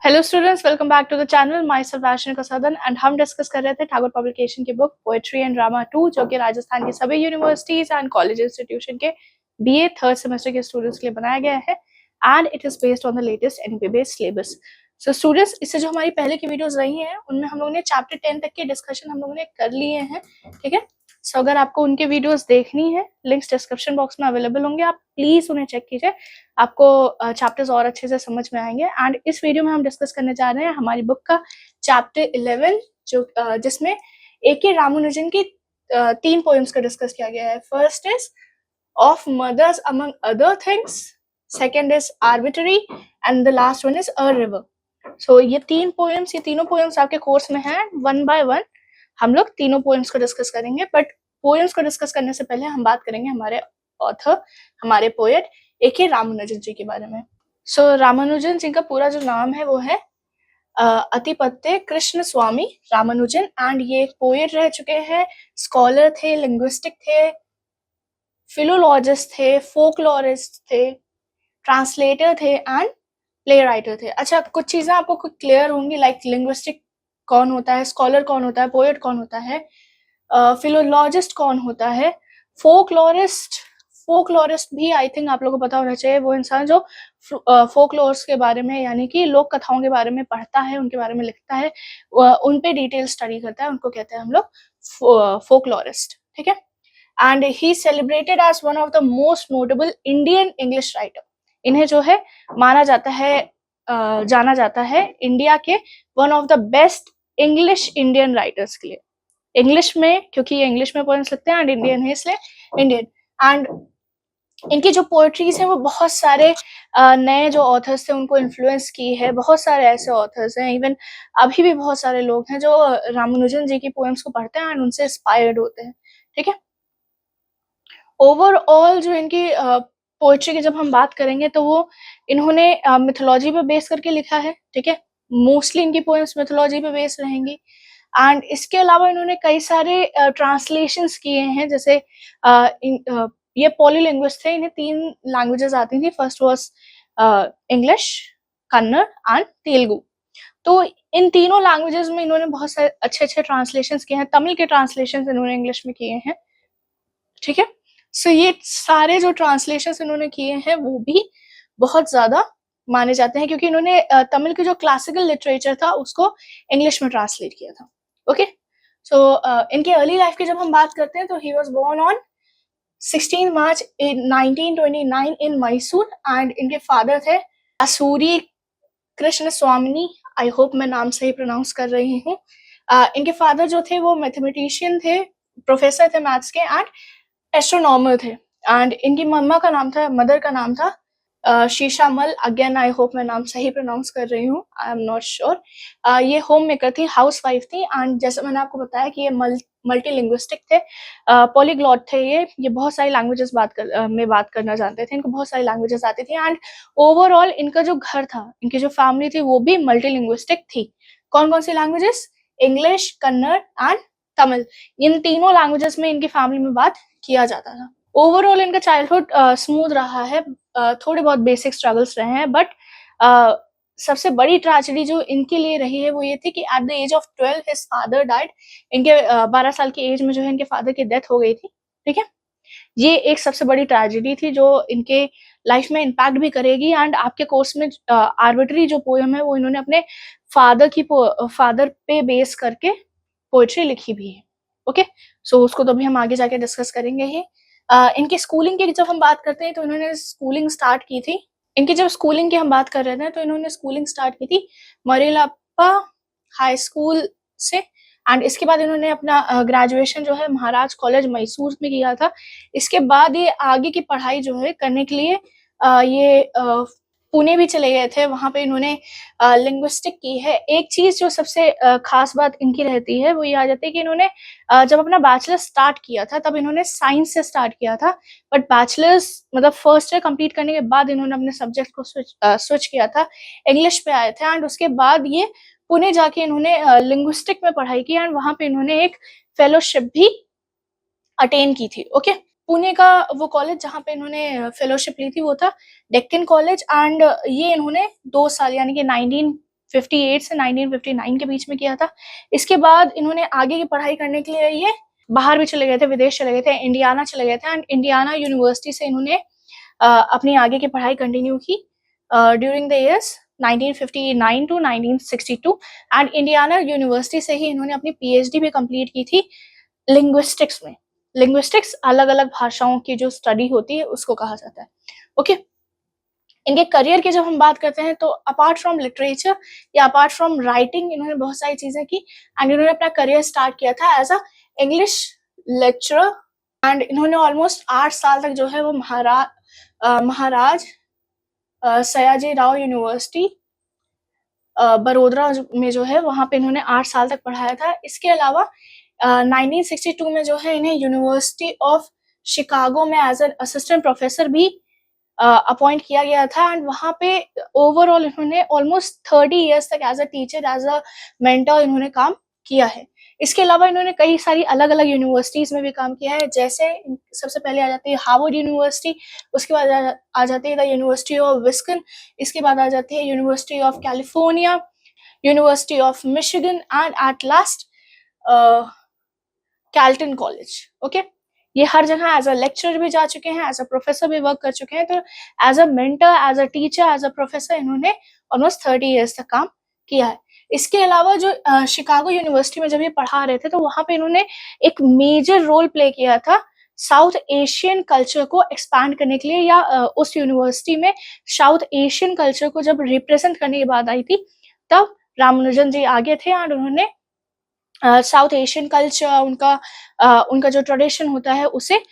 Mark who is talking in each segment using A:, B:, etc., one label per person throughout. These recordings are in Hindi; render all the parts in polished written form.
A: Hello students, welcome back to the channel. Myself Vaishnavi Kasadan and हम डिस्कस कर रहे थे ठाकुर पब्लिकेशन की बुक पोएट्री एंड ड्रामा 2, जो कि राजस्थान की सभी यूनिवर्सिटीज एंड कॉलेज इंस्टीट्यूशन के बीए थर्ड सेमेस्टर के स्टूडेंट्स के लिए बनाया गया है and it is based on the latest NEP based syllabus. So students, इससे जो हमारी पहले की वीडियोस रही हैं उनमें हम लोगों ने चैप्टर 10 तक के डिस्कशन हम लोगों ने कर लिए हैं, ठीक है। सो अगर आपको उनके वीडियोस देखनी है, लिंक्स डिस्क्रिप्शन बॉक्स में अवेलेबल होंगे, आप प्लीज उन्हें चेक कीजिए, आपको चैप्टर्स और अच्छे से समझ में आएंगे। एंड इस वीडियो में हम डिस्कस करने जा रहे हैं हमारी बुक का चैप्टर 11, जो जिसमें A.K. रामानुजन की 3 पोएम्स का डिस्कस किया गया है। First is of mothers among other things, second is arbitrary and the last one is a river. So ये तीनों पोएम्स आपके कोर्स में हैं। वन बाय वन हम लोग तीनों पोएम्स को डिस्कस करेंगे, बट पोएम्स को डिस्कस करने से पहले हम बात करेंगे हमारे ऑथर, हमारे पोएट A.K. रामानुजन जी के बारे में। सो रामानुजन जी का पूरा जो नाम है वो है अतिपत्य कृष्ण स्वामी रामानुजन, एंड ये एक पोएट रह चुके हैं, स्कॉलर थे, लिंग्विस्टिक थे, फिलोलॉजिस्ट थे, फोकलोरिस्ट थे, ट्रांसलेटर थे एंड प्ले राइटर थे। अच्छा, कुछ चीजें आपको क्लियर होंगी, लाइक लिंग्विस्टिक कौन होता है, स्कॉलर कौन होता है, पोएट कौन होता है, फिलोलॉजिस्ट कौन होता है, फोकलोरिस्ट भी आई थिंक आप लोगों को पता होना चाहिए। वो इंसान जो फोकलोर्स के बारे में, यानी कि लोक कथाओं के बारे में पढ़ता है, उनके बारे में लिखता है, उन पे डिटेल स्टडी करता है, उनको कहते हैं हम लोग फोकलोरिस्ट, ठीक है। And he celebrated as one of the most notable Indian English writer. इन्हें जो है माना जाता है, जाना जाता है इंडिया के one of the best English Indian writers के लिए। इंग्लिश में, क्योंकि ये इंग्लिश में पोएम्स लिखते हैं, एंड इंडियन है इसलिए इंडियन। एंड इनकी जो पोएट्रीज हैं वो बहुत सारे नए जो ऑथर्स थे उनको इन्फ्लुएंस की है। बहुत सारे ऐसे ऑथर्स हैं, इवन अभी भी बहुत सारे लोग हैं जो रामानुजन जी की पोएम्स को पढ़ते हैं एंड उनसे इंस्पायर्ड होते हैं, ठीक है। ओवरऑल जो इनकी पोएट्री की जब हम बात करेंगे तो वो इन्होंने मिथोलॉजी पे बेस करके लिखा है, ठीक है। मोस्टली इनकी पोएम्स मिथोलॉजी पे बेस रहेंगी। एंड इसके अलावा इन्होंने कई सारे ट्रांसलेशंस किए हैं, जैसे ये पॉलीलिंग्विस्ट थे, इन्हें 3 लैंग्वेजेस आती थी। First was English, Kannada and Telugu. तो इन तीनों लैंग्वेजेस में इन्होंने बहुत सारे अच्छे अच्छे ट्रांसलेशंस किए हैं। तमिल के ट्रांसलेशंस इन्होंने इंग्लिश में किए हैं, ठीक है। सो ये सारे जो ट्रांसलेशंस इन्होंने किए हैं वो भी बहुत ज्यादा माने जाते हैं, क्योंकि इन्होंने तमिल के जो क्लासिकल लिटरेचर था उसको इंग्लिश में ट्रांसलेट किया था, ओके। सो इनके अर्ली लाइफ की जब हम बात करते हैं तो he was born on 16 March 1929 in Mysore, and इनके फादर थे असूरी कृष्ण स्वामिनी। आई होप मैं नाम सही प्रोनाउंस कर रही हूँ। इनके फादर जो थे वो मैथमेटिशियन थे, प्रोफेसर थे मैथ्स के एंड एस्ट्रोनॉमर थे। एंड इनकी मदर का नाम था शीशामल। अगेन आई होप मैं नाम सही प्रोनाउंस कर रही हूँ, आई एम नॉट श्योर। ये होम मेकर थी, हाउस वाइफ थी, एंड जैसे मैंने आपको बताया कि ये मल्टी लिंग्विस्टिक थे, पॉलीग्लॉट थे। ये बहुत सारी लैंग्वेजेस में बात करना जानते थे, इनको बहुत सारी लैंग्वेजेस आती थी। एंड ओवरऑल इनका जो घर था, इनकी जो फैमिली थी वो भी मल्टी लिंग्विस्टिक थी। कौन कौन सी languages? English, Kannada and Tamil. इन तीनों लैंग्वेजेस में इनकी फैमिली में बात किया जाता था। ओवरऑल इनका चाइल्डहुड स्मूथ रहा है, थोड़े बहुत बेसिक स्ट्रगल्स रहे हैं, बट सबसे बड़ी ट्रेजेडी जो इनके लिए रही है वो ये थी कि at the age of 12 his father died. इनके 12 साल की एज में जो है इनके फादर की डेथ हो गई थी, ठीक है। ये एक सबसे बड़ी ट्रेजेडी थी जो इनके लाइफ में इम्पैक्ट भी करेगी। एंड आपके कोर्स में आर्बिट्री जो पोएम है वो इन्होंने अपने फादर पे बेस करके पोएट्री लिखी भी है, ओके। सो उसको तो भी हम आगे जाके डिस्कस करेंगे ही। इनकी स्कूलिंग की जब हम बात करते हैं तो इन्होंने स्कूलिंग स्टार्ट की थी। इनकी जब स्कूलिंग की हम बात कर रहे थे तो इन्होंने स्कूलिंग स्टार्ट की थी मरेलाप्पा हाई स्कूल से, एंड इसके बाद इन्होंने अपना ग्रेजुएशन जो है महाराज कॉलेज मैसूर में किया था। इसके बाद ये आगे की पढ़ाई जो है करने के लिए ये पुणे भी चले गए थे, वहां पे इन्होंने लिंग्विस्टिक की है। एक चीज जो सबसे खास बात इनकी रहती है वो ये आ जाती है कि इन्होंने जब अपना बैचलर स्टार्ट किया था तब इन्होंने साइंस से स्टार्ट किया था, बट बैचलर्स मतलब फर्स्ट ईयर कंप्लीट करने के बाद इन्होंने अपने सब्जेक्ट को स्विच किया था, इंग्लिश पे आए थे। एंड उसके बाद ये पुणे जाके इन्होंने लिंग्विस्टिक में पढ़ाई की एंड वहां पे इन्होंने एक फेलोशिप भी अटेन की थी, ओके। पुणे का वो कॉलेज जहाँ पे इन्होंने फेलोशिप ली थी वो था डेक्कन कॉलेज, एंड ये इन्होंने 2 साल यानी कि 1958 से 1959 के बीच में किया था। इसके बाद इन्होंने आगे की पढ़ाई करने के लिए ये बाहर भी चले गए थे, विदेश चले गए थे, इंडियाना चले गए थे एंड इंडियाना यूनिवर्सिटी से इन्होंने अपनी आगे की पढ़ाई कंटिन्यू की during the years 1959 to 1962 and Indiana University से ही इन्होंने अपनी पीएचडी भी कंप्लीट की थी लिंग्विस्टिक्स में। लिंग्विस्टिक्स अलग अलग भाषाओं की जो स्टडी होती है उसको कहा जाता है। ओके, इनके करियर की जब हम बात करते हैं तो अपार्ट फ्रॉम लिटरेचर या अपार्ट फ्रॉम राइटिंग इन्होंने बहुत सारी चीजें की एंड इन्होंने अपना करियर स्टार्ट किया था as a English lecturer and इन्होंने ऑलमोस्ट 8 साल तक जो है वो महाराज सयाजी राव यूनिवर्सिटी बड़ोदरा में जो है वहां पे इन्होंने 8 साल तक पढ़ाया था। इसके अलावा 1962 में जो है इन्हें यूनिवर्सिटी ऑफ शिकागो में एज एन असिस्टेंट प्रोफेसर भी अपॉइंट किया गया था एंड वहां पे ओवरऑल इन्होंने ऑलमोस्ट 30 इयर्स तक as a teacher as a mentor इन्होंने काम किया है। इसके अलावा इन्होंने कई सारी अलग अलग यूनिवर्सिटीज में भी काम किया है, जैसे सबसे पहले आ जाती है हार्वर्ड यूनिवर्सिटी, उसके बाद आ जाती है द यूनिवर्सिटी ऑफ विस्कन, इसके बाद आ जाती है university of California, university of Michigan and at last Carleton college. Okay, ये हर जगह एज अ लेक्चरर भी जा चुके हैं, एज अ प्रोफेसर भी वर्क कर चुके हैं। तो as a mentor, as a teacher, as a professor इन्होंने ऑलमोस्ट 30 इयर्स तक काम किया है। इसके अलावा जो शिकागो यूनिवर्सिटी में जब ये पढ़ा रहे थे तो वहां पे इन्होंने एक मेजर रोल प्ले किया था साउथ एशियन कल्चर को एक्सपैंड करने के लिए, या उस यूनिवर्सिटी में साउथ एशियन कल्चर को जब रिप्रेजेंट करने की बात आई थी तब रामानुजन जी आगे थे एंड उन्होंने साउथ एशियन कल्चर उनका जो ट्रेडिशन होता है उसे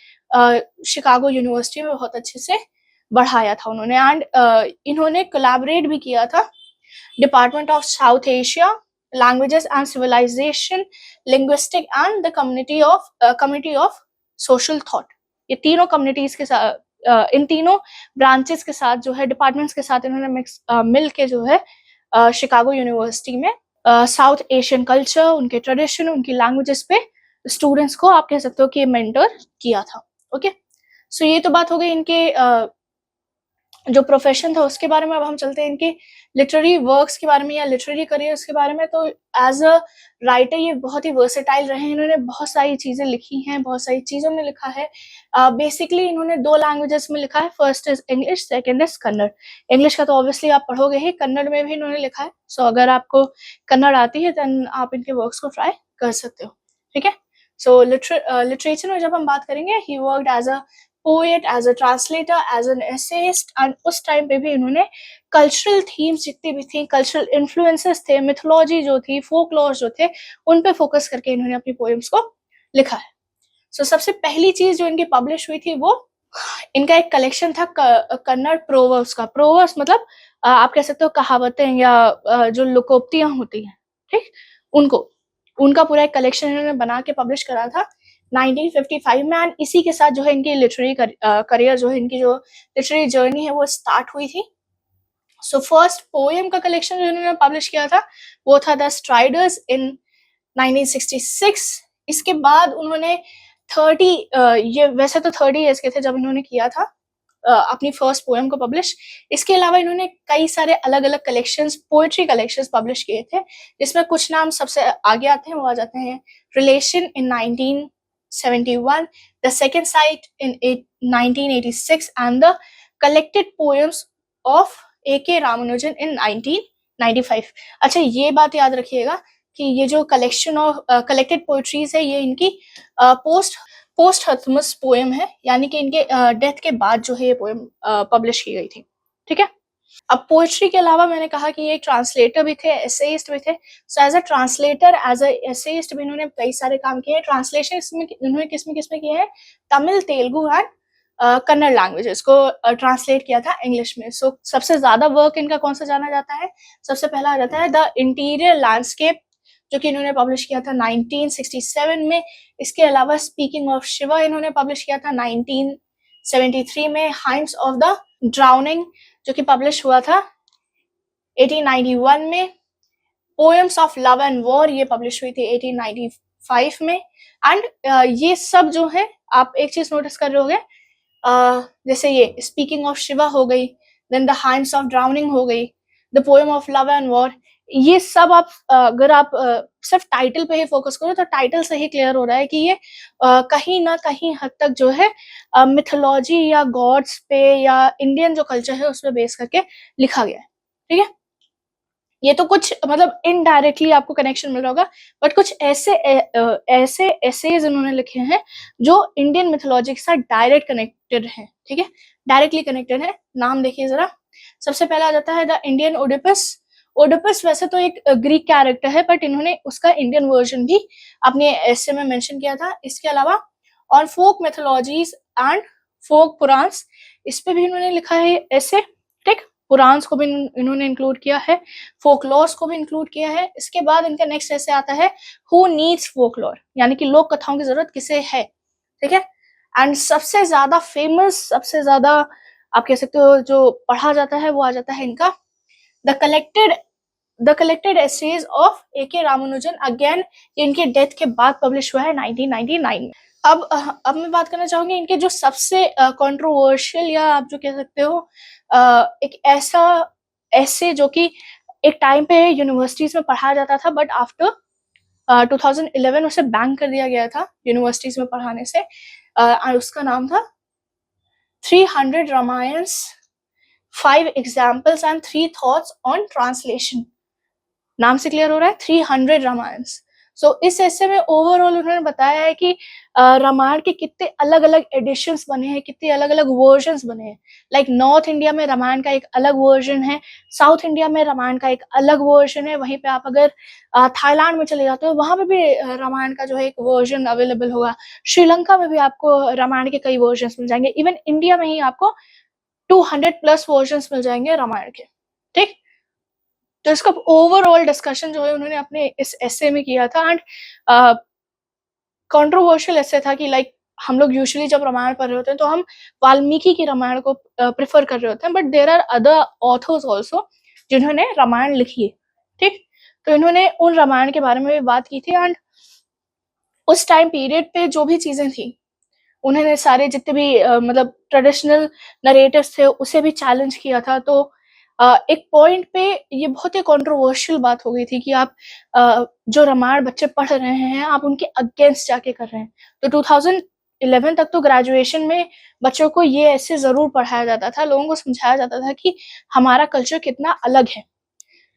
A: शिकागो यूनिवर्सिटी में बहुत अच्छे से बढ़ाया था उन्होंने एंड इन्होंने कोलैबोरेट भी किया था department of South Asia, languages and civilization, linguistic and the community of social thought. ये तीनों कम्युनिटीज के साथ इन तीनों ब्रांचेस के साथ जो है डिपार्टमेंट्स के साथ इन्होंने मिल के जो है शिकागो यूनिवर्सिटी में साउथ एशियन कल्चर, उनके ट्रेडिशन, उनकी लैंग्वेजेस पे स्टूडेंट्स को आप कह सकते हो कि मेंटर किया था। ओके, सो ये तो बात हो गई इनके जो प्रोफेशन था उसके बारे में। अब हम चलते हैं इनके लिटरेरी वर्क्स के बारे में या लिटरेरी करियर्स के बारे में। तो एज अ राइटर ये बहुत ही वर्सेटाइल रहे हैं, इन्होंने बहुत सारी चीजें लिखी हैं, बहुत सारी चीजों में लिखा है। बेसिकली इन्होंने 2 लैंग्वेजेस में लिखा है, first is English, second is Kannada. English का तो ऑब्वियसली आप पढ़ोगे ही, कन्नड़ में भी इन्होंने लिखा है। सो अगर आपको कन्नड़ आती है देन आप इनके वर्क्स को ट्राई कर सकते हो। ठीक है, सो लिटरेचर में जब हम बात करेंगे, he worked as a poet, as a translator, as an essayist and उस टाइम पे भी इन्होंने कल्चरल थीम्स जितनी भी थी, कल्चरल इन्फ्लुएंसेस थे, मिथोलॉजी जो थी, फोकलोर जो थे, उन पे फोकस करके इन्होंने अपनी पोएम्स को लिखा है। सो सबसे पहली चीज जो इनकी पब्लिश हुई थी वो इनका एक कलेक्शन था कन्नड़ प्रोवर्ब्स का। प्रोवर्ब्स मतलब आप कह सकते हो कहावतें या जो लोकोक्तियां होती हैं, ठीक, उनका पूरा एक कलेक्शन इन्होंने बना के पब्लिश करा था 1955 में एंड इसी के साथ जो है इनकी लिटरेरी करियर जो है, इनकी जो लिटरेरी जर्नी है वो स्टार्ट हुई थी। सो फर्स्ट पोएम का कलेक्शन जो इन्होंने पब्लिश किया था वो था द स्ट्राइडर्स इन 1966। इसके बाद उन्होंने 30 ये वैसे तो 30 इयर्स के थे जब इन्होंने किया था अपनी फर्स्ट पोएम को पब्लिश। इसके अलावा इन्होंने कई सारे अलग अलग कलेक्शंस, पोएट्री कलेक्शंस पब्लिश किए थे, जिसमें कुछ नाम सबसे आगे आते हैं। वो आ जाते हैं relation in 1971, the second sight in 1986 and the collected poems of A.K. Ramanujan in 1995। अच्छा, ये बात याद रखिएगा कि ये जो कलेक्शन ऑफ कलेक्टेड पोएट्रीज है ये इनकी पोस्ट हथमस पोएम है, यानी कि इनके डेथ के बाद जो है ये पोएम पब्लिश की गई थी। ठीक है, अब पोएट्री के अलावा मैंने कहा कि ये ट्रांसलेटर भी थे, एसेइस्ट भी थे। So as a translator, as a essayist भी इन्होंने कई सारे काम किए हैं। ट्रांसलेशन इन्होंने किसमें किए हैं, तमिल, तेलुगु एंड कन्नड़ लैंग्वेजेस को ट्रांसलेट किया था इंग्लिश में। सो सबसे ज्यादा वर्क इनका कौन सा जाना जाता है, सबसे पहला आ जाता है द इंटीरियर लैंडस्केप, जो कि इन्होंने पब्लिश किया था 1967 में। इसके अलावा स्पीकिंग ऑफ शिवा इन्होंने पब्लिश किया था 1973 में। हाइम्स ऑफ द ड्राउनिंग जो कि पब्लिश हुआ था 1891 में। Poems of love and war ये पब्लिश हुई थी 1895 में। एंड ये सब जो है, आप एक चीज नोटिस कर रहे होगे, जैसे ये स्पीकिंग ऑफ शिवा हो गई, then the hymns of drowning हो गई, the poem of love and war, ये सब आप अगर आप सिर्फ टाइटल पे ही फोकस करो तो टाइटल से ही क्लियर हो रहा है कि ये कहीं ना कहीं हद तक जो है मिथोलॉजी या गॉड्स पे या इंडियन जो कल्चर है उस पर बेस करके लिखा गया है। ठीक है, ये तो कुछ मतलब इनडायरेक्टली आपको कनेक्शन मिल रहा होगा, बट कुछ ऐसे एसेज इन्होंने लिखे हैं जो इंडियन मिथोलॉजी के साथ डायरेक्ट कनेक्टेड है। ठीक है, डायरेक्टली कनेक्टेड है। नाम देखिए जरा। सबसे पहला आ जाता है द इंडियन ओडिपस। ओडिपस वैसे तो एक ग्रीक कैरेक्टर है, बट इन्होंने उसका इंडियन वर्जन भी अपने एसे में मेंशन किया था। इसके अलावा on folk मेथोलॉजीज and folk Puranas, इस पे भी इन्होंने लिखा है ऐसे। ठीक, पुराण्स को भी इन्होंने इंक्लूड किया है, फोकलॉर्स को भी इंक्लूड किया है। इसके बाद इनका नेक्स्ट ऐसे आता है हु नीड्स फोकलॉर, यानी कि लोक कथाओं की जरूरत किसे है। ठीक है, एंड सबसे ज्यादा फेमस, सबसे ज्यादा आप कह सकते हो जो पढ़ा जाता है वो आ जाता है इनका द कलेक्टेड एसेज ऑफ ए.के. रामानुजन। अगेन इनके डेथ के बाद पब्लिश हुआ है 1999 में। अब मैं बात करना चाहूंगी इनके जो सबसे कंट्रोवर्शियल या आप जो कह सकते हो एक ऐसा ऐसे जो कि एक टाइम पे यूनिवर्सिटीज में पढ़ाया जाता था, बट आफ्टर 2011 उसे बैन कर दिया गया था यूनिवर्सिटीज में पढ़ाने से। उसका नाम था 300 रामायण्स, 5 examples and 3 thoughts on translation. नाम से क्लियर हो रहा है, 300 रामायण्स। सो इस ऐसे में ओवरऑल उन्होंने बताया है कि रामायण के कितने अलग अलग एडिशंस बने हैं, कितने अलग अलग वर्जन्स बने हैं। लाइक नॉर्थ इंडिया में रामायण का एक अलग वर्जन है, साउथ इंडिया में रामायण का एक अलग वर्जन है। वहीं पे आप अगर थाईलैंड में चले जाते हो वहां पे भी रामायण का जो है एक वर्जन अवेलेबल होगा। श्रीलंका में भी आपको रामायण के कई वर्जन मिल जाएंगे। इवन इंडिया में ही आपको 200+ वर्जन मिल जाएंगे रामायण के। ठीक, तो इसका ओवरऑल डिस्कशन जो है उन्होंने अपने इस एसे में किया था। एंड कंट्रोवर्शियल ऐसे था कि लाइक हम लोग यूजुअली जब रामायण पढ़ रहे होते हैं तो हम वाल्मीकि की रामायण को प्रेफर कर रहे होते हैं, but there are other authors also जिन्होंने रामायण लिखी है। ठीक, तो इन्होंने उन रामायण के बारे में भी बात की थी। एंड उस टाइम पीरियड पे जो भी चीजें थी उन्होंने सारे जितने भी मतलब ट्रेडिशनल नरेटिव्स थे उसे भी चैलेंज किया था। तो एक पॉइंट पे ये बहुत ही कंट्रोवर्शियल बात हो गई थी कि आप जो रामायण बच्चे पढ़ रहे हैं आप उनके अगेंस्ट जाके कर रहे हैं। तो 2011 तक तो ग्रेजुएशन में बच्चों को ये ऐसे जरूर पढ़ाया जाता था, लोगों को समझाया जाता था कि हमारा कल्चर कितना अलग है।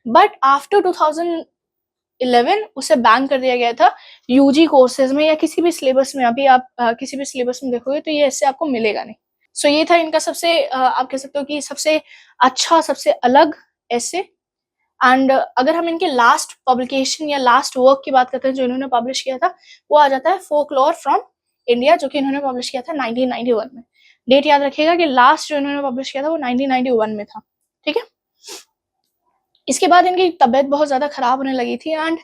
A: बट आफ्टर 2011 उसे बैन कर दिया गया था यूजी कोर्सेज में या किसी भी सिलेबस में। अभी आप किसी भी सिलेबस में देखोगे तो ये ऐसे आपको मिलेगा नहीं। सो ये था इनका सबसे आप कह सकते हो कि सबसे अच्छा, सबसे अलग ऐसे। एंड अगर हम इनके लास्ट पब्लिकेशन या लास्ट वर्क की बात करते हैं जो इन्होंने पब्लिश किया था, वो आ जाता है फोकलॉर फ्रॉम इंडिया, जो कि इन्होंने पब्लिश किया था 1991 में। डेट याद रखिएगा कि लास्ट जो इन्होंने पब्लिश किया था वो 1991 में था। ठीक है, इसके बाद इनकी तबीयत बहुत ज्यादा खराब होने लगी थी। एंड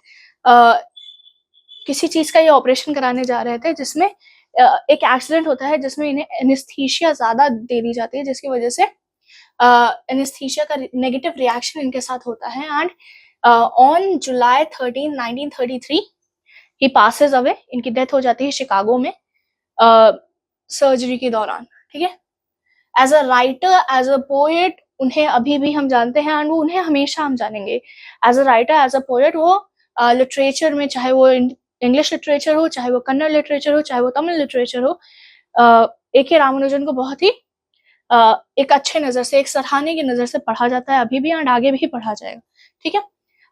A: किसी चीज का ये ऑपरेशन कराने जा रहे थे जिसमें एक एक्सीडेंट होता है जिसमें इन्हें एनेस्थीसिया ज्यादा दे दी जाती है, जिसकी वजह से एनेस्थीसिया का नेगेटिव रिएक्शन इनके साथ होता है। And on July 13 1933 he passes away. इनकी डेथ हो जाती है शिकागो में सर्जरी के दौरान। ठीक है, as a writer, as a poet उन्हें अभी भी हम जानते हैं एंड उन्हें हमेशा हम जानेंगे। As a writer, as a poet वो लिटरेचर में, चाहे वो इंग्लिश लिटरेचर हो, चाहे वो कन्नड़ लिटरेचर हो, चाहे वो तमिल लिटरेचर हो, ए.के. रामानुजन को बहुत ही एक अच्छे नजर से, एक सराहने की नजर से पढ़ा जाता है अभी भी एंड आगे भी पढ़ा जाएगा। ठीक है,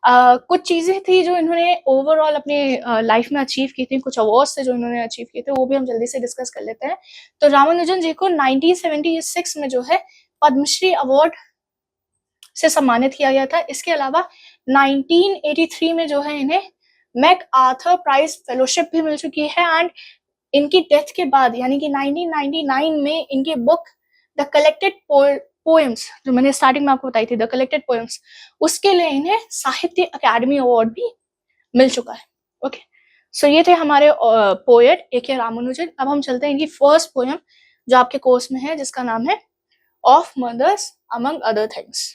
A: कुछ चीजें थी जो इन्होंने ओवरऑल अपने लाइफ में अचीव की थी, कुछ अवार्ड्स थे जो इन्होंने अचीव किए थे, वो भी हम जल्दी से डिस्कस कर लेते हैं। तो रामानुजन जी को 1976 में जो है पद्मश्री अवार्ड से सम्मानित किया गया था। इसके अलावा 1983 में जो है इन्हें मैक आर्थर प्राइज फेलोशिप भी मिल चुकी है। एंड इनकी डेथ के बाद यानी कि 1999 में इनकी बुक द कलेक्टेड पोएम्स, जो मैंने स्टार्टिंग में आपको बताई थी, द कलेक्टेड पोएम्स, उसके लिए इन्हें साहित्य अकादमी अवार्ड भी मिल चुका है। ओके, सो ये थे हमारे पोएट ए.के. रामानुजन। अब हम चलते हैं इनकी फर्स्ट पोएम जो आपके कोर्स में है, जिसका नाम है of mothers among other things.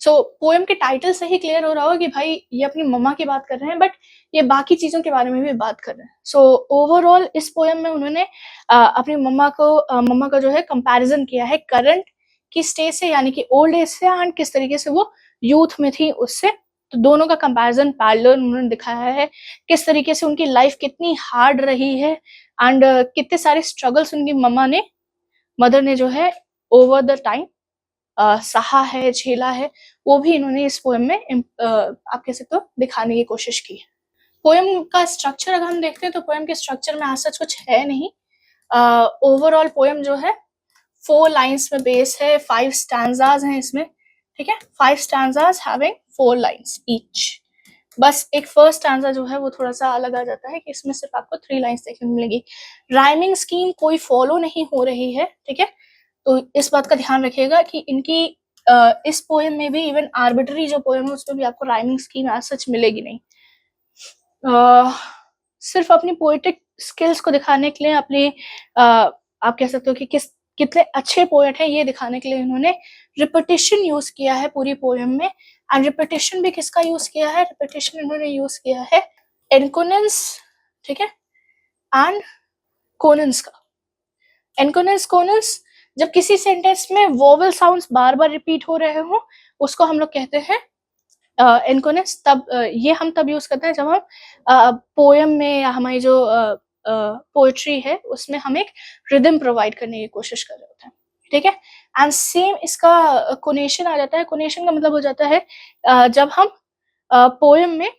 A: So poem के टाइटल से ही क्लियर हो रहा होगा कि भाई ये अपनी मम्मा की बात कर रहे हैं, बट ये बाकी चीजों के बारे में भी बात कर रहे हैं। सो ओवरऑल इस पोएम में उन्होंने अपनी मम्मा का जो है कंपैरिजन किया है करंट की स्टेज से, यानी कि ओल्ड एज से, एंड किस तरीके से वो यूथ में थी उससे तो दोनों का कंपैरिजन पैरेलल उन्होंने दिखाया है, किस तरीके से उनकी लाइफ कितनी हार्ड रही है एंड कितने सारे स्ट्रगल्स उनकी मदर ने जो है ओवर द टाइम सहा है, झेला है, वो भी इन्होंने इस पोएम में आप कह सकते हो दिखाने की कोशिश की है। पोएम का स्ट्रक्चर अगर हम देखते हैं तो पोएम के स्ट्रक्चर में ऐसा कुछ है नहीं। ओवरऑल पोएम जो है 4 लाइन्स में बेस है, 5 स्टैंजाज हैं इसमें, ठीक है, 5 स्टैंजाज हैविंग 4 लाइन्स ईच। बस एक फर्स्ट स्टैंजा जो है वो थोड़ा सा अलग आ जाता है कि इसमें सिर्फ आपको 3 लाइन्स देखने को मिलेगी। राइमिंग स्कीम कोई फॉलो नहीं हो रही है, ठीक है, तो इस बात का ध्यान रखिएगा कि इनकी इस पोएम में भी इवन आर्बिट्री जो पोएम है उसमें भी आपको राइमिंग स्कीम एज सच मिलेगी नहीं। सिर्फ अपनी पोएटिक स्किल्स को दिखाने के लिए, अपने आप कह सकते हो कि कितने अच्छे पोएट हैं ये दिखाने के लिए इन्होंने रिपीटिशन यूज किया है पूरी पोएम में। एंड रिपीटिशन भी किसका यूज किया है? रिपीटिशन इन्होंने यूज किया है एनकोनेंस, ठीक है, एंड कोनेंस का। एनकोनेंस, कोनेंस, जब किसी सेंटेंस में वोवेल साउंड्स बार बार रिपीट हो रहे हो उसको हम लोग कहते हैं एनकोनेंस। तब ये हम तब यूज करते हैं जब हम पोएम में या हमारी जो पोएट्री है उसमें हम एक रिदम प्रोवाइड करने की कोशिश कर रहे होते हैं, ठीक है। एंड सेम इसका कोनेशन आ जाता है। कोनेशन का मतलब हो जाता है जब हम पोएम में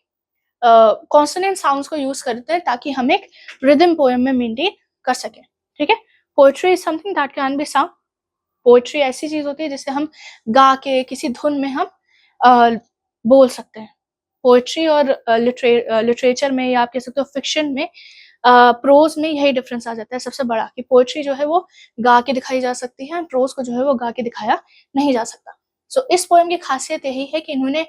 A: कॉन्सोनेंट साउंड्स को यूज करते हैं ताकि हम एक रिदम पोएम में मेंटेन कर सकें, ठीक है। Poetry is something that can be some. Poetry ऐसी चीज होती है जिसे हम गा के किसी धुन में हम बोल सकते हैं। पोएट्री और लिटरेचर में या आप कह सकते हो फिक्शन में, प्रोज में यही डिफरेंस आ जाता है सबसे बड़ा, कि पोएट्री जो है वो गा के दिखाई जा सकती है, प्रोज को जो है वो गा के दिखाया नहीं जा सकता। सो इस पोएम की खासियत यही है कि इन्होंने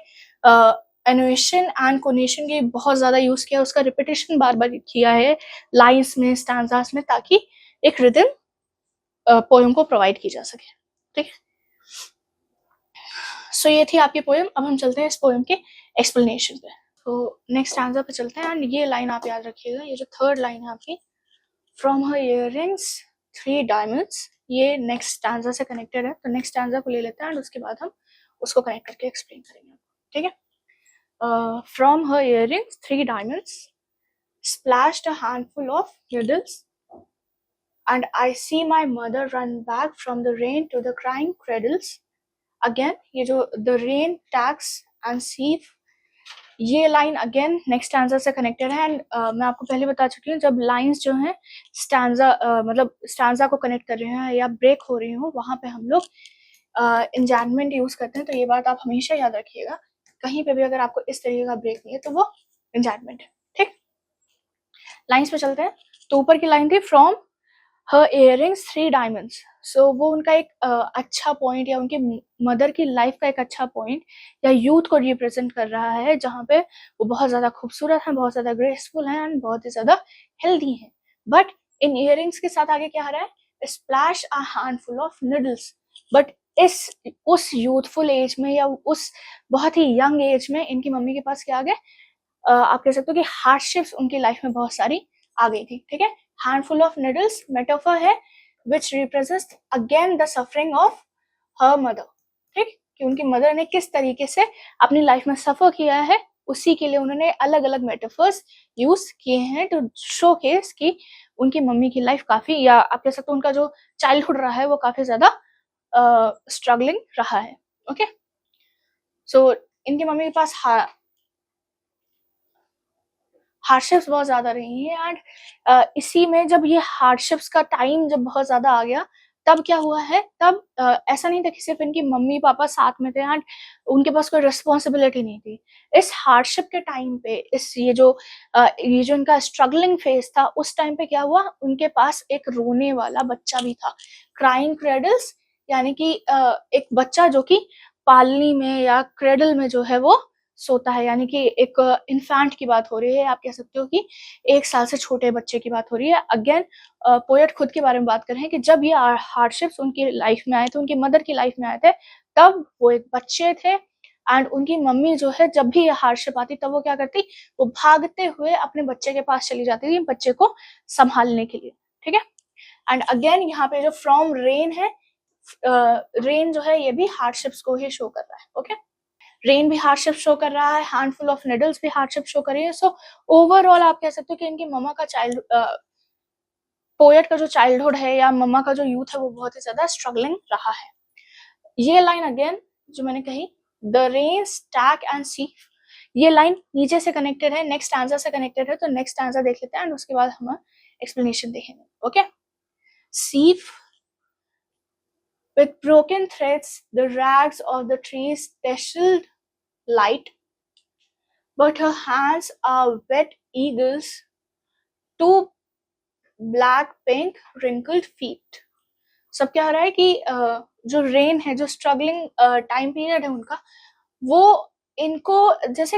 A: एनुएशन एंड कोनेशन की बहुत ज्यादा यूज किया, उसका रिपीटेशन बार बार किया है लाइन्स में, स्टैंजास में, ताकि एक रिदम पोएम को प्रोवाइड की जा सके, ठीक है। सो ये थी आपकी पोएम। अब हम चलते हैं इस पोएम के एक्सप्लेनेशन पे। तो नेक्स्ट स्टैंजा पे चलते हैं। एंड ये लाइन आप याद रखिएगा, ये जो थर्ड लाइन है आपकी, फ्रॉम हर इयररिंग्स 3 डायमंड्स, ये नेक्स्ट स्टैंजा से कनेक्टेड है। तो नेक्स्ट स्टैंजा को ले लेते हैं एंड उसके बाद हम उसको कनेक्ट करके एक्सप्लेन करेंगे, ठीक है। From her earrings 3 diamonds splashed a handful of needles, and I see my mother run back from the rain to the crying cradles. Again, ये जो the rain, tax and sieve, ये लाइन अगेन नेक्स्ट स्टैंजा से कनेक्टेड है। एंड मैं आपको पहले बता चुकी हूँ, जब लाइंस जो हैं स्टैंजा मतलब स्टैंजा को कनेक्ट कर रहे हैं या ब्रेक हो रही हो, वहां पे हम लोग इंजैनमेंट यूज करते हैं। तो ये बात आप हमेशा याद रखिएगा, कहीं पे भी अगर आपको इस तरीके का ब्रेक नहीं है तो वो इंजैनमेंट है, ठीक। लाइन्स पे चलते हैं। तो ऊपर की लाइन थी फ्रॉम हर इयररिंग्स 3 डायमंड्स। सो वो उनका एक अच्छा पॉइंट या उनकी मदर की लाइफ का एक अच्छा पॉइंट या यूथ को रिप्रेजेंट कर रहा है, जहाँ पे वो बहुत ज्यादा खूबसूरत हैं, बहुत ज्यादा ग्रेसफुल हैं एंड बहुत ही ज्यादा हेल्दी हैं। बट इन इयररिंग्स के साथ आगे क्या आ रहा है? Splash a handful of needles. But उस यूथफुल एज में या उस बहुत ही यंग एज में इनकी मम्मी के पास क्या आ गए? आप कह सकते हो कि हार्डशिप्स उनकी लाइफ में बहुत सारी आ गई थी, ठीक है। हैंडफुल ऑफ निडल्स मेटाफर है which represents again the suffering of her mother, ठीक, कि उनकी मदर ने किस तरीके से अपनी लाइफ में सफर किया है, उसी के लिए उन्होंने अलग अलग मेटाफर्स यूज किए हैं टू शो केस कि उनकी मम्मी की लाइफ काफी, या आप कह सकते हो उनका जो चाइल्डहुड रहा है वो काफी ज्यादा स्ट्रगलिंग रहा है, ओके। सो इनकी मम्मी के पास हार्डशिप्स बहुत ज्यादा रही हैं। एंड इसी में जब ये हार्डशिप्स का टाइम जब बहुत ज्यादा आ गया, तब क्या हुआ है? तब ऐसा नहीं था कि सिर्फ इनकी मम्मी पापा साथ में थे एंड उनके पास कोई रिस्पॉन्सिबिलिटी नहीं थी। इस हार्डशिप के टाइम पे, ये जो इनका स्ट्रगलिंग फेज था, उस टाइम पे क्या हुआ? उनके पास एक रोने वाला बच्चा भी था। क्राइंग क्रेडल्स, यानी कि एक बच्चा जो कि पालनी में या क्रेडल में जो है वो सोता है, यानी कि एक इन्फेंट की बात हो रही है, आप कह सकते हो कि 1 साल से छोटे बच्चे की बात हो रही है। अगेन पोएट खुद के बारे में बात कर रहे हैं कि जब ये हार्डशिप्स उनकी लाइफ में आए थे, उनकी मदर की लाइफ में आए थे, तब वो एक बच्चे थे एंड उनकी मम्मी जो है जब भी ये हार्डशिप आती तब वो क्या करती? वो भागते हुए अपने बच्चे के पास चली जाती थी बच्चे को संभालने के लिए, ठीक है। एंड अगेन यहाँ पे जो फ्रॉम रेन है, रेन जो है ये भी हार्डशिप्स को ही शो कर रहा है, ओके। रेन भी हार्डशिप शो कर रहा है, हैंडफुल ऑफ निडल्स भी हार्डशिप शो कर रही है। सो ओवरऑल आप कह सकते हो कि इनकी मम्मा का पोएट का जो चाइल्डहुड है या मम्मा का जो यूथ है वो बहुत ही ज्यादा स्ट्रगलिंग रहा है। ये लाइन अगेन जो मैंने कही, द रेन स्टैक एंड सी, ये लाइन नीचे से कनेक्टेड है, नेक्स्ट आंसर से कनेक्टेड है, तो नेक्स्ट आंसर देख लेते हैं एंड उसके बाद हम एक्सप्लेनेशन देखेंगे। Okay, sieve with broken threads the rags of the trees tasseled light, but her hands are wet eagles, two black pink wrinkled feet। सब क्या हो रहा है कि जो रेन है, जो स्ट्रगलिंग टाइम पीरियड है उनका, वो इनको जैसे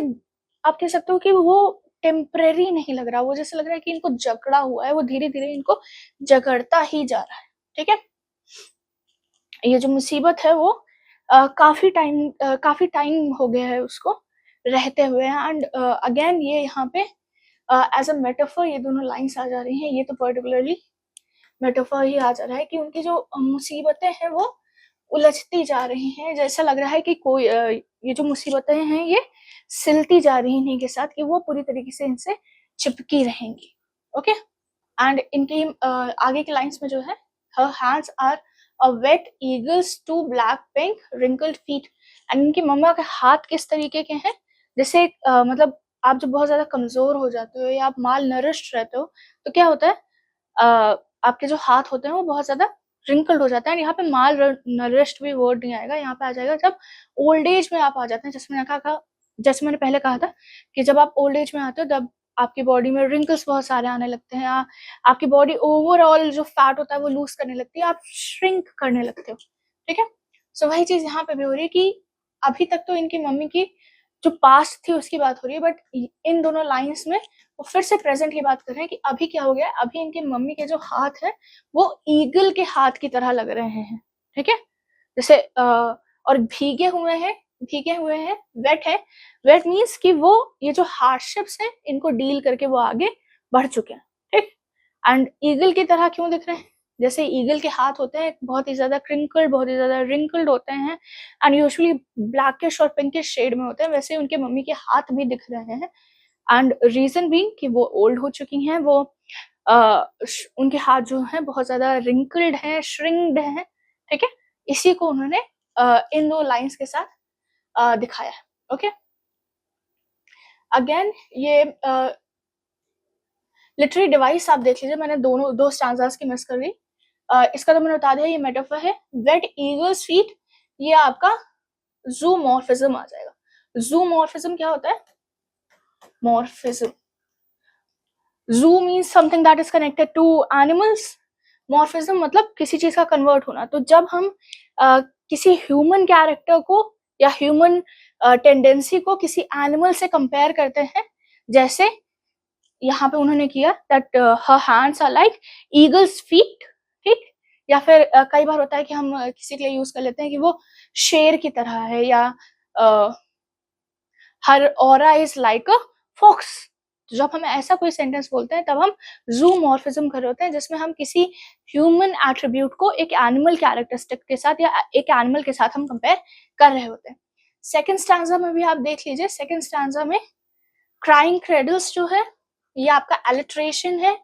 A: आप कह सकते हो कि वो टेम्परेरी नहीं लग रहा, वो जैसे लग रहा है कि इनको जकड़ा हुआ है, वो धीरे धीरे इनको जकड़ता ही जा रहा है। ठीक है, ये जो मुसीबत है वो काफी टाइम हो गया है उसको रहते हुए। एंड अगेन ये यहाँ पे एज अ मेटाफर ये दोनों लाइंस आ जा रही हैं। ये तो पर्टिकुलरली मेटाफर ही आ जा रहा है कि उनकी जो मुसीबतें हैं वो उलझती जा रही हैं, जैसा लग रहा है कि कोई ये जो मुसीबतें हैं ये सिलती जा रही हैं इन्हीं के साथ, कि वो पूरी तरीके से इनसे चिपकी रहेंगी। ओके, एंड इनकी आगे की लाइंस में जो है, her hands are a wet eagle's two black pink wrinkled feet, and इनकी मम्मा के हाथ किस तरीके के हैं, जैसे मतलब आप जब बहुत ज्यादा कमजोर हो जाते हो या आप माल नरिश्ड रहते हो तो क्या होता है, आपके जो हाथ होते हैं वो बहुत ज्यादा रिंकल्ड हो जाता है। यहाँ पे माल नरिश्ड भी वर्ड नहीं आएगा, यहाँ पे आ जाएगा जब ओल्ड एज में आप आ जाते हैं। जैसे मैंने पहले कहा था कि जब आप ओल्ड एज में आते हो तब आपकी बॉडी में रिंकल्स बहुत सारे आने लगते हैं, आपकी बॉडी ओवरऑल जो फैट होता है वो लूज करने लगती है, आप श्रिंक करने लगते हो। ठीक है, सो वही चीज यहाँ पे भी हो रही है कि अभी तक तो इनकी मम्मी की जो पास्ट थी उसकी बात हो रही है, बट इन दोनों लाइंस में वो फिर से प्रेजेंट की बात कर रहे हैं कि अभी क्या हो गया, अभी इनकी मम्मी के जो हाथ है वो ईगल के हाथ की तरह लग रहे हैं। ठीक है, जैसे और भीगे हुए हैं, वेट है। वेट मीन्स कि वो ये जो हार्डशिप्स है इनको डील करके वो आगे बढ़ चुके हैं। ठीक, एंड ईगल की तरह क्यों दिख रहे हैं, जैसे ईगल के हाथ होते हैं बहुत ही ज्यादा क्रिंकल्ड, बहुत ही ज्यादा रिंकल्ड होते हैं एंड यूजुअली ब्लैकिश और पिंकिश शेड में होते हैं, वैसे उनके मम्मी के हाथ भी दिख रहे हैं। एंड रीजन भी कि वो ओल्ड हो चुकी हैं, वो उनके हाथ जो हैं बहुत ज्यादा रिंकल्ड हैं, श्रिंक्ड हैं। ठीक है, इसी को उन्होंने इन दो लाइंस के साथ दिखाया है। ओके, अगेन ये लिटरेरी डिवाइस आप देख लीजिए, मैंने दो स्टैंजास की मिस कर दी। इसका तो मैंने बता दिया, ये मेटाफर है। वेट ईगल्स फीट, ये आपका ज़ूमॉर्फिज्म आ जाएगा। ज़ूमॉर्फिज्म क्या होता है, morphism, zoo means something that is connected to animals, morphism मतलब किसी चीज का कन्वर्ट होना। तो जब हम किसी ह्यूमन कैरेक्टर को या ह्यूमन टेंडेंसी को किसी एनिमल से कंपेयर करते हैं, जैसे यहाँ पे उन्होंने किया that her hands are like eagles feet. ठीक, या फिर कई बार होता है कि हम किसी के लिए यूज कर लेते हैं कि वो शेर की तरह है, या her aura is like a fox. जब हम ऐसा कोई सेंटेंस बोलते हैं तब हम ज़ूमॉर्फिज्म कर रहे होते हैं, जिसमें हम किसी ह्यूमन एट्रीब्यूट को एक एनिमल कैरेक्टरिस्टिक के साथ या एक एनिमल के साथ हम कंपेयर कर रहे होते हैं। सेकंड स्टैंजा में भी आप देख लीजिए, सेकंड स्टैंजा में क्राइंग क्रेडल्स जो है ये आपका एलिट्रेशन है।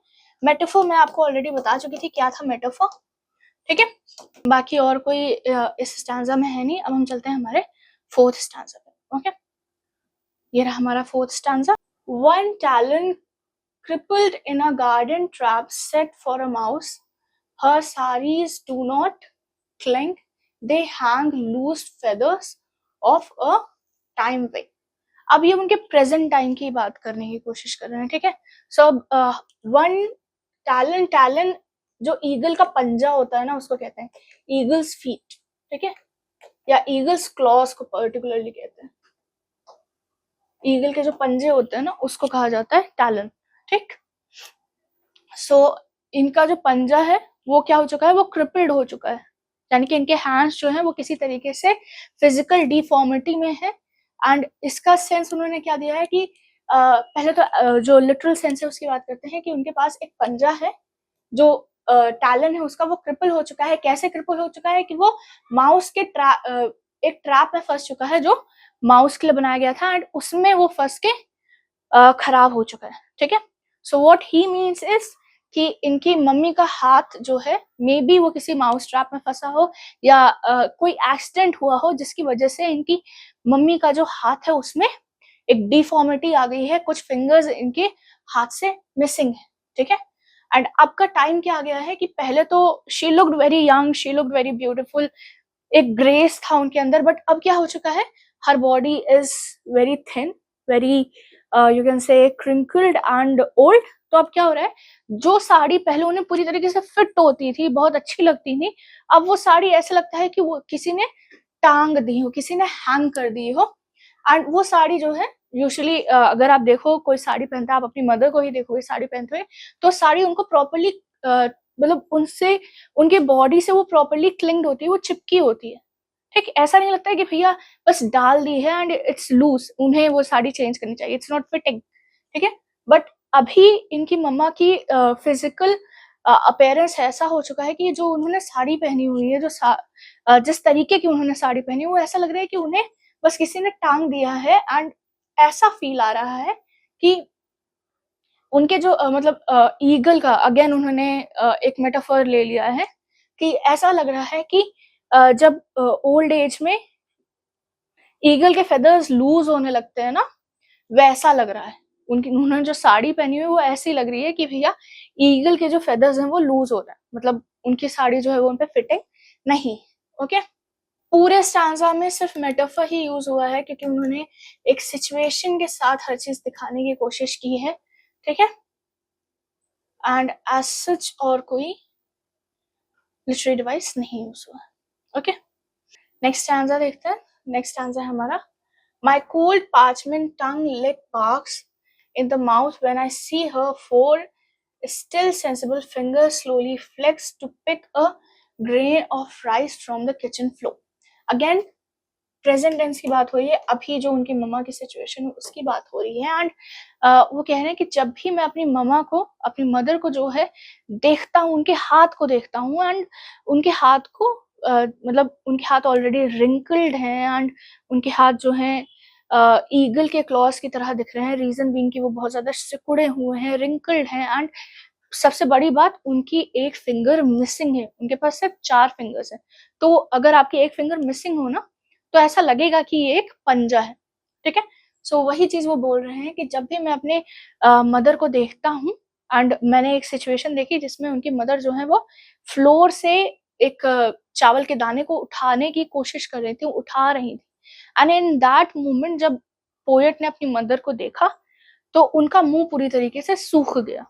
A: मेटाफर मैं आपको ऑलरेडी बता चुकी थी क्या था मेटाफर। ठीक है, बाकी और कोई इस स्टैंजा में है नहीं। अब हम चलते हैं हमारे फोर्थ स्टैंजा पे। ओके, ये रहा हमारा fourth stanza. One talon crippled in a garden trap set for a mouse. Her saris do not cling, they hang loose feathers of a time wing. अब ये उनके प्रेजेंट टाइम की बात करने की कोशिश कर रहे हैं। ठीक है, सो वन टैलन जो ईगल का पंजा होता है ना उसको कहते हैं ईगल्स फीट। ठीक है, या ईगल्स क्लॉज को पर्टिकुलरली कहते हैं। ईगल के जो पंजे होते हैं ना उसको कहा जाता है टैलन। ठीक, सो इनका जो पंजा है वो क्या हो चुका है, वो क्रिपल्ड हो चुका है, यानी कि इनके हैंड्स जो है वो किसी तरीके से फिजिकल डिफॉर्मिटी में है। एंड इसका सेंस उन्होंने क्या दिया है कि पहले तो जो लिटरल सेंस है उसकी बात करते हैं कि उनके पास एक पंजा है, जो टैलन है उसका वो क्रिपल हो चुका है। कैसे क्रिपल हो चुका है कि वो माउस के एक ट्रैप में फंस चुका है जो माउस के लिए बनाया गया था एंड उसमें वो फंस के खराब हो चुका है, ठीक है। So what he means is कि इनकी मम्मी का हाथ जो है मे बी वो किसी माउस ट्रैप में फंसा हो या कोई एक्सीडेंट हुआ हो जिसकी वजह से इनकी मम्मी का जो हाथ है उसमें एक डिफॉर्मिटी आ गई है, कुछ फिंगर्स इनके हाथ से मिसिंग है, ठीक है। एंड अब का टाइम क्या आ गया है कि पहले तो she looked very young, she looked very beautiful, एक ग्रेस था उनके अंदर, बट अब क्या हो चुका है, her body is very thin, very you can say crinkled and old. तो अब क्या हो रहा है, जो साड़ी पहले उन्हें पूरी तरीके से फिट होती थी, बहुत अच्छी लगती थी, अब वो साड़ी ऐसा लगता है कि वो किसी ने टांग दी हो, किसी ने हैंग कर दी हो। एंड वो साड़ी जो है यूजुअली अगर आप देखो कोई साड़ी पहनता है, आप अपनी मदर को ही देखोगे साड़ी पहनते हुए, तो साड़ी उनको प्रॉपरली मतलब उनसे, उनके बॉडी से वो प्रॉपरली क्लिंग्ड होती है, वो चिपकी होती है, ठीक। ऐसा नहीं लगता है कि भैया बस डाल दी है एंड इट्स लूज, उन्हें वो साड़ी चेंज करनी चाहिए, इट्स नॉट फिटिंग, ठीक है। बट अभी इनकी मम्मा की फिजिकल अपीयरेंस ऐसा हो चुका है कि जो उन्होंने साड़ी पहनी हुई है, जिस तरीके की उन्होंने साड़ी पहनी है, वो ऐसा लग रहा है कि उन्हें बस किसी ने टांग दिया है। एंड ऐसा फील आ रहा है कि उनके जो मतलब ईगल का अगेन उन्होंने एक मेटाफर ले लिया है कि ऐसा लग रहा है कि जब ओल्ड एज में ईगल के फेदर्स लूज होने लगते हैं ना, वैसा लग रहा है। उनकी उन्होंने जो साड़ी पहनी हुई है वो ऐसी लग रही है कि भैया ईगल के जो फेदर्स हैं वो लूज हो रहे हैं, मतलब उनकी साड़ी जो है वो उन पे फिटिंग नहीं। ओके, पूरे स्टांजा में सिर्फ मेटाफर ही यूज हुआ है क्योंकि उन्होंने एक सिचुएशन के साथ हर चीज दिखाने की कोशिश की है, ठीक है। एंड एज सच और कोई लिटरेरी डिवाइस नहीं यूज हुआ। ओके, नेक्स्ट स्टैंजा देखते हैं। नेक्स्ट स्टैंजा है हमारा, my cold parchment tongue lick barks in the mouth when I see her four still sensible fingers slowly flex to pick a grain of rice from the kitchen floor. Again present tense की बात हो रही है, अभी जो उनकी मम्मा की सिचुएशन है उसकी बात हो रही है। एंड वो कह रहे हैं कि जब भी मैं अपनी मम्मा को, अपनी मदर को जो है देखता हूँ, उनके हाथ को देखता हूँ एंड उनके हाथ को मतलब उनके हाथ ऑलरेडी रिंकल्ड हैं एंड उनके हाथ जो हैं ईगल के क्लॉज की तरह दिख रहे हैं। रीजन बीइंग कि वो बहुत ज्यादा सिकुड़े हुए हैं, रिंकल्ड हैं एंड सबसे बड़ी बात उनकी एक फिंगर मिसिंग है, उनके पास सिर्फ 4 फिंगर्स हैं। तो अगर आपकी एक फिंगर मिसिंग हो ना तो ऐसा लगेगा कि ये एक पंजा है, ठीक है। सो वही चीज वो बोल रहे हैं कि जब भी मैं अपने मदर को देखता हूँ, एंड मैंने एक सिचुएशन देखी जिसमें उनकी मदर जो है वो फ्लोर से एक चावल के दाने को उठाने की कोशिश कर रही थी, उठा रही थी। एंड इन दैट मोमेंट जब पोएट ने अपनी मदर को देखा तो उनका मुंह पूरी तरीके से सूख गया,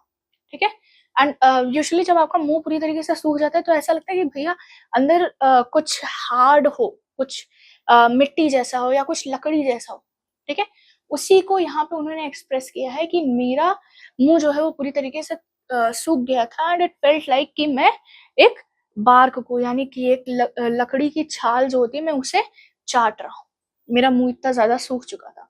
A: ठीक है। एंड यूजुअली जब आपका मुंह पूरी तरीके से सूख जाता है तो ऐसा लगता है कि भैया अंदर कुछ हार्ड हो, कुछ मिट्टी जैसा हो या कुछ लकड़ी जैसा हो, ठीक है। उसी को यहाँ पे उन्होंने एक्सप्रेस किया है कि मेरा मुंह जो है वो पूरी तरीके से सूख गया था एंड इट फेल्ट लाइक कि मैं एक बार्क को, यानी कि एक लकड़ी की छाल जो होती है मैं उसे चाट रहा हूँ, मेरा मुंह इतना ज्यादा सूख चुका था।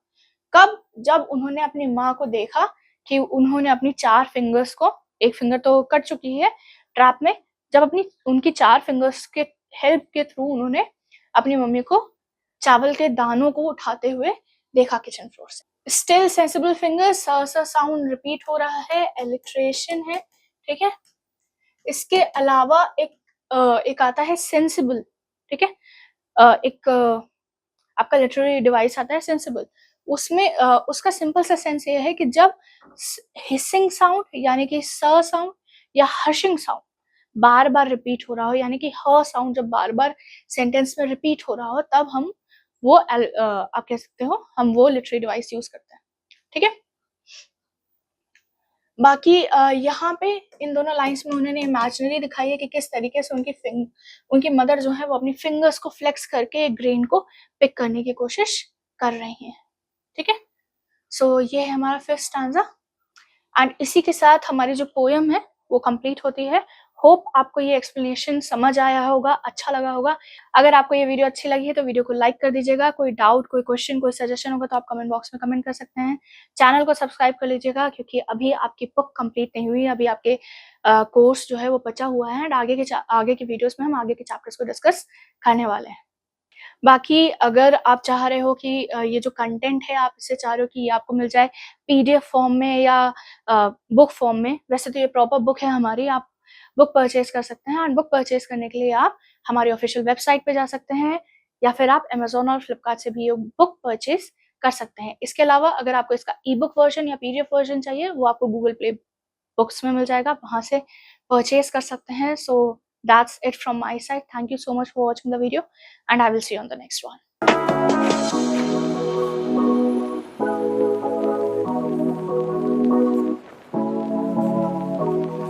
A: कब? जब उन्होंने अपनी माँ को देखा कि उन्होंने अपनी 4 फिंगर्स को, एक फिंगर तो कट चुकी है ट्रैप में, जब अपनी उनकी 4 फिंगर्स के हेल्प के थ्रू उन्होंने अपनी मम्मी को चावल के दानों को उठाते हुए देखा किचन फ्लोर से। Still sensible fingers, sound repeat हो रहा है, एलिट्रेशन है, ठीक है। इसके अलावा एक आता है सेंसिबल, ठीक है। एक आपका लिटरेरी डिवाइस आता है सेंसिबल, उसमें उसका सिंपल सा सेंस ये है कि जब हिसिंग साउंड यानी कि स साउंड या हशिंग साउंड बार बार रिपीट हो रहा हो, यानी कि ह साउंड जब बार बार सेंटेंस में रिपीट हो रहा हो, तब हम वो आप कह सकते हो हम वो लिटरेरी डिवाइस यूज करते हैं, ठीक है। बाकी यहाँ पे इन दोनों लाइंस में उन्होंने इमेजिनरी दिखाई है कि किस तरीके से उनकी मदर जो है वो अपनी फिंगर्स को फ्लेक्स करके ग्रेन को पिक करने की कोशिश कर रही हैं, ठीक है। सो ये है हमारा फिफ्थ स्टैंजा एंड इसी के साथ हमारी जो पोयम है वो कंप्लीट होती है। होप आपको ये एक्सप्लेनेशन समझ आया होगा, अच्छा लगा होगा। अगर आपको ये वीडियो अच्छी लगी है तो वीडियो को लाइक कर दीजिएगा। कोई डाउट, कोई क्वेश्चन, कोई सजेशन होगा तो आप कमेंट बॉक्स में कमेंट कर सकते हैं। चैनल को सब्सक्राइब कर लीजिएगा क्योंकि अभी आपकी बुक कंप्लीट नहीं हुई, अभी आपके कोर्स जो है वो बचा हुआ है एंड आगे के वीडियोस में हम आगे के चैप्टर्स को डिस्कस करने वाले हैं। बाकी अगर आप चाह रहे हो कि ये जो कंटेंट है आप इसे चाह रहे हो कि ये आपको मिल जाए पीडीएफ फॉर्म में या बुक फॉर्म में, वैसे तो ये प्रॉपर बुक है हमारी, आप बुक परचेज़ कर सकते हैं एंड बुक परचेज़ करने के लिए आप हमारी ऑफ़िशियल वेबसाइट पे जा सकते हैं या फिर आप अमेज़न और फ्लिपकार्ट से भी ये बुक परचेज़ कर सकते हैं। इसके अलावा अगर आपको इसका ई-बुक वर्ज़न या पीडीएफ वर्ज़न चाहिए, वो आपको गूगल प्ले बुक्स में मिल जाएगा, वहाँ से परचेज़ कर सकते हैं। So that's it from my side. Thank you so much for watching the video and I will see you on the next one.